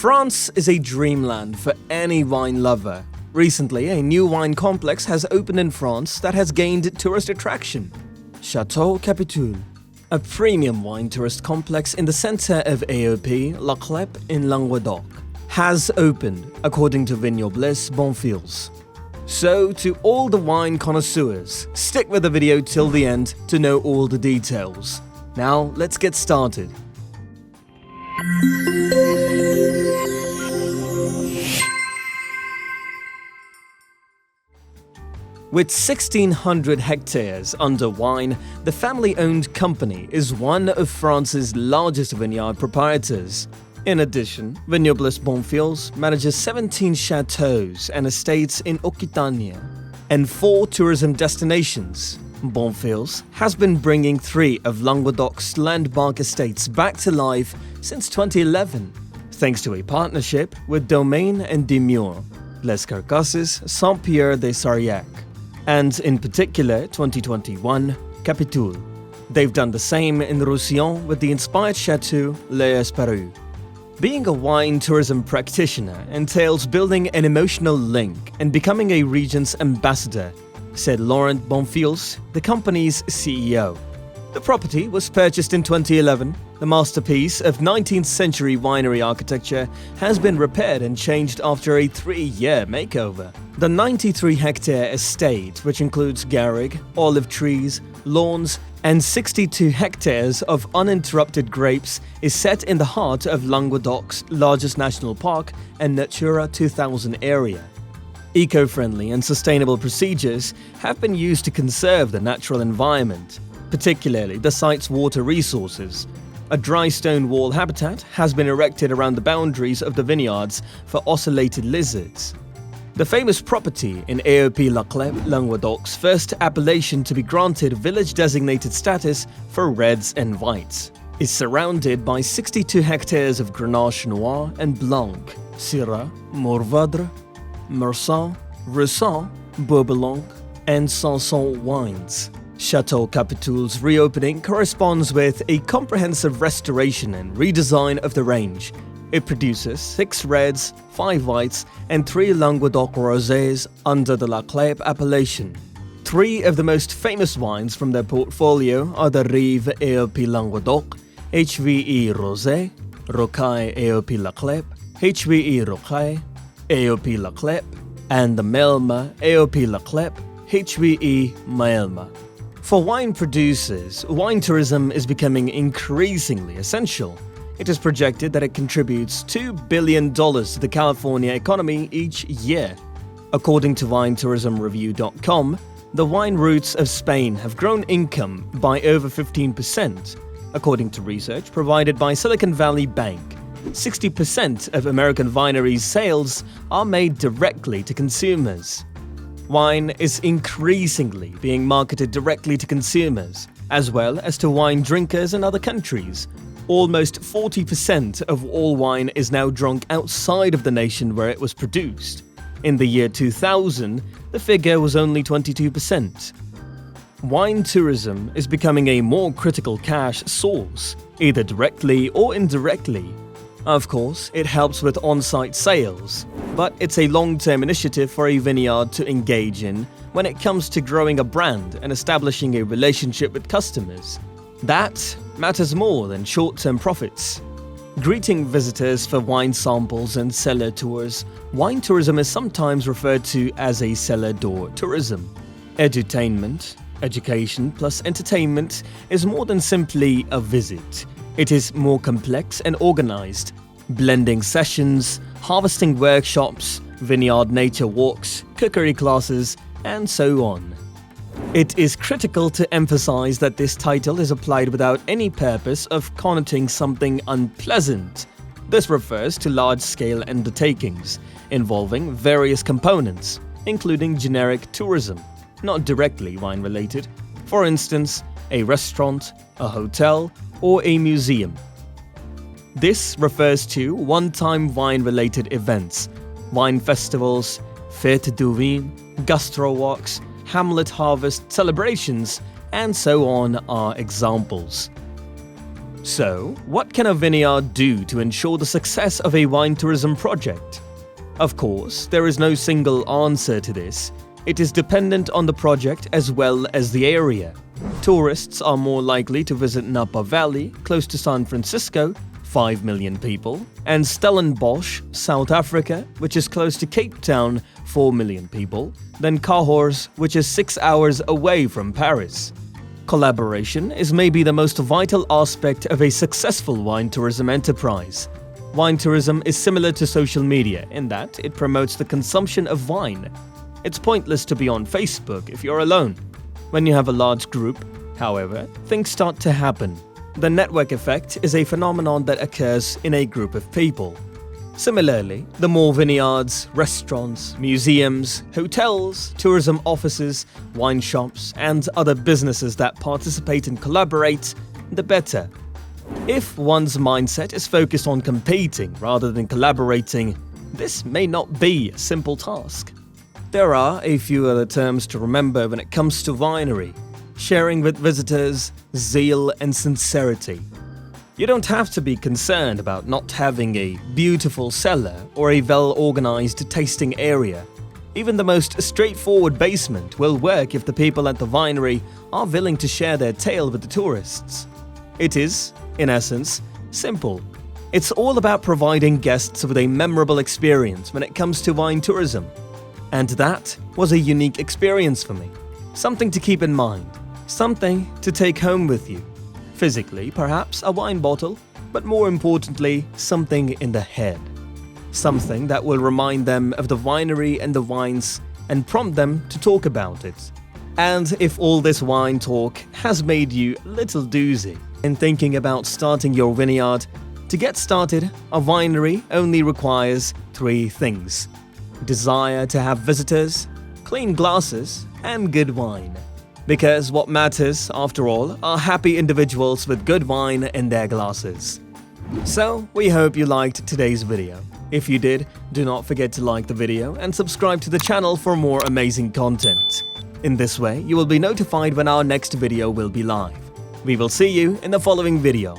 France is a dreamland for any wine lover. Recently, a new wine complex has opened in France that has gained tourist attraction. Château Capitoul, a premium wine tourist complex in the center of AOP, La Clep in Languedoc, has opened, according to Vignoble Bonfils. So, to all the wine connoisseurs, stick with the video till the end to know all the details. Now, let's get started. With 1,600 hectares under wine, the family-owned company is one of France's largest vineyard proprietors. In addition, Vignoble Bonfils manages 17 chateaux and estates in Occitanie and 4 tourism destinations. Bonfils has been bringing 3 of Languedoc's landmark estates back to life since 2011, thanks to a partnership with Domaine and Demure, Les Carcasses, Saint-Pierre-des-Sariac, and in particular 2021, Capitoul. They've done the same in Roussillon with the inspired chateau Les Esperus. Being a wine tourism practitioner entails building an emotional link and becoming a region's ambassador, said Laurent Bonfils, the company's CEO. The property was purchased in 2011. The masterpiece of 19th century winery architecture has been repaired and changed after a 3-year makeover. The 93-hectare estate, which includes garrigue, olive trees, lawns, and 62 hectares of uninterrupted grapes, is set in the heart of Languedoc's largest national park and Natura 2000 area. Eco-friendly and sustainable procedures have been used to conserve the natural environment, particularly the site's water resources. A dry stone wall habitat has been erected around the boundaries of the vineyards for ocellated lizards. The famous property in AOP La Clep, Languedoc's first appellation to be granted village-designated status for reds and whites, is surrounded by 62 hectares of Grenache Noir and Blanc, Syrah, Mourvèdre, Meursault, Roussanne, Beaublanc, and Sanson wines. Château Capitoul's reopening corresponds with a comprehensive restoration and redesign of the range. It produces 6 reds, 5 whites, and 3 Languedoc rosés under the La Clep appellation. 3 of the most famous wines from their portfolio are the Rive AOP Languedoc, HVE Rosé, Rocaille AOP La Clep, HVE Rocaille, AOP La Clep, and the Melma AOP La Clep, HVE Melma. For wine producers, wine tourism is becoming increasingly essential. It is projected that it contributes $2 billion to the California economy each year. According to WineTourismReview.com, the wine routes of Spain have grown income by over 15%. According to research provided by Silicon Valley Bank, 60% of American wineries' sales are made directly to consumers. Wine is increasingly being marketed directly to consumers, as well as to wine drinkers in other countries. Almost 40% of all wine is now drunk outside of the nation where it was produced. In the year 2000, the figure was only 22%. Wine tourism is becoming a more critical cash source, either directly or indirectly. Of course, it helps with on-site sales, but it's a long-term initiative for a vineyard to engage in when it comes to growing a brand and establishing a relationship with customers. That matters more than short-term profits. Greeting visitors for wine samples and cellar tours, wine tourism is sometimes referred to as a cellar door tourism. Edutainment, education plus entertainment, is more than simply a visit. It is more complex and organized, blending sessions, harvesting workshops, vineyard nature walks, cookery classes, and so on. It is critical to emphasize that this title is applied without any purpose of connoting something unpleasant. This refers to large-scale undertakings involving various components, including generic tourism, not directly wine-related. For instance, a restaurant, a hotel, or a museum. This refers to one-time wine-related events, wine festivals, fêtes du vin, gastro walks, Hamlet harvest celebrations, and so on are examples. So, what can a vineyard do to ensure the success of a wine tourism project? Of course, there is no single answer to this. It is dependent on the project as well as the area. Tourists are more likely to visit Napa Valley, close to San Francisco, 5 million people, and Stellenbosch, South Africa, which is close to Cape Town, 4 million people, than Cahors, which is 6 hours away from Paris. Collaboration is maybe the most vital aspect of a successful wine tourism enterprise. Wine tourism is similar to social media in that it promotes the consumption of wine. It's pointless to be on Facebook if you're alone. When you have a large group, however, things start to happen. The network effect is a phenomenon that occurs in a group of people. Similarly, the more vineyards, restaurants, museums, hotels, tourism offices, wine shops, and other businesses that participate and collaborate, the better. If one's mindset is focused on competing rather than collaborating, this may not be a simple task. There are a few other terms to remember when it comes to winery: sharing with visitors, zeal, and sincerity. You don't have to be concerned about not having a beautiful cellar or a well-organized tasting area. Even the most straightforward basement will work if the people at the winery are willing to share their tale with the tourists. It is, in essence, simple. It's all about providing guests with a memorable experience when it comes to wine tourism. And that was a unique experience for me. Something to keep in mind. Something to take home with you. Physically, perhaps a wine bottle, but more importantly, something in the head. Something that will remind them of the winery and the wines and prompt them to talk about it. And if all this wine talk has made you a little doozy in thinking about starting your vineyard, to get started, a winery only requires 3 things: desire to have visitors, clean glasses, and good wine. Because what matters, after all, are happy individuals with good wine in their glasses. So, we hope you liked today's video. If you did, do not forget to like the video and subscribe to the channel for more amazing content. In this way, you will be notified when our next video will be live. We will see you in the following video.